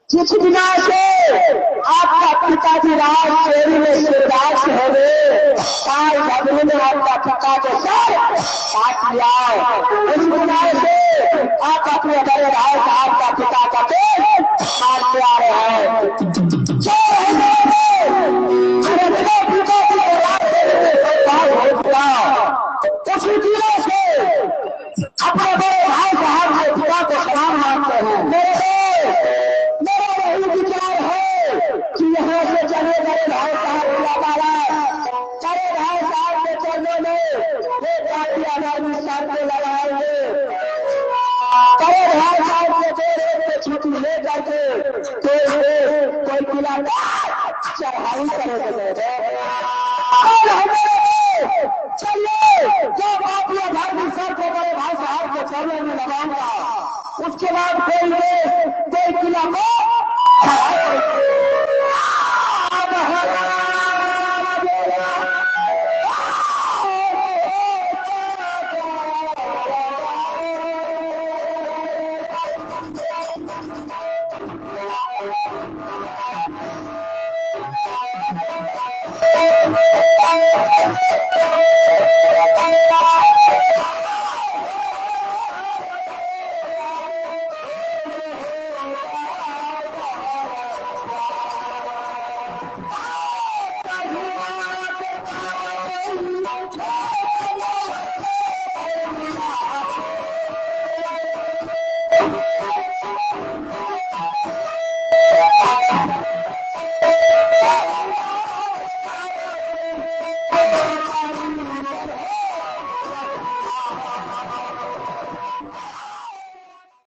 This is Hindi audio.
जिस बिना से आपका पिताजी राज चोरी में शिवदास हो गए, काल भगवान ने आपका पिता के सर काट लिया। उस बिना से आप अपने बड़े भाई साहब का पिता का पेट काटते आ रहे हैं। उसी दिनों से अपने बड़े भाई साहब के पिता को सलाम मानते हैं। मेरा यही विचार है कि यहाँ से चले बड़े भाई साहब बड़े भाई साहब के चलने में ये जाति आजादी सर को लगाएंगे। बड़े भाई साहब के देश छुट्टी ले करके कोई पिला चढ़ाई करेंगे। चलिए जब आप ये धर्म सर को बड़े भाई साहब को चलने में लगाऊंगा, उसके बाद कोई किला को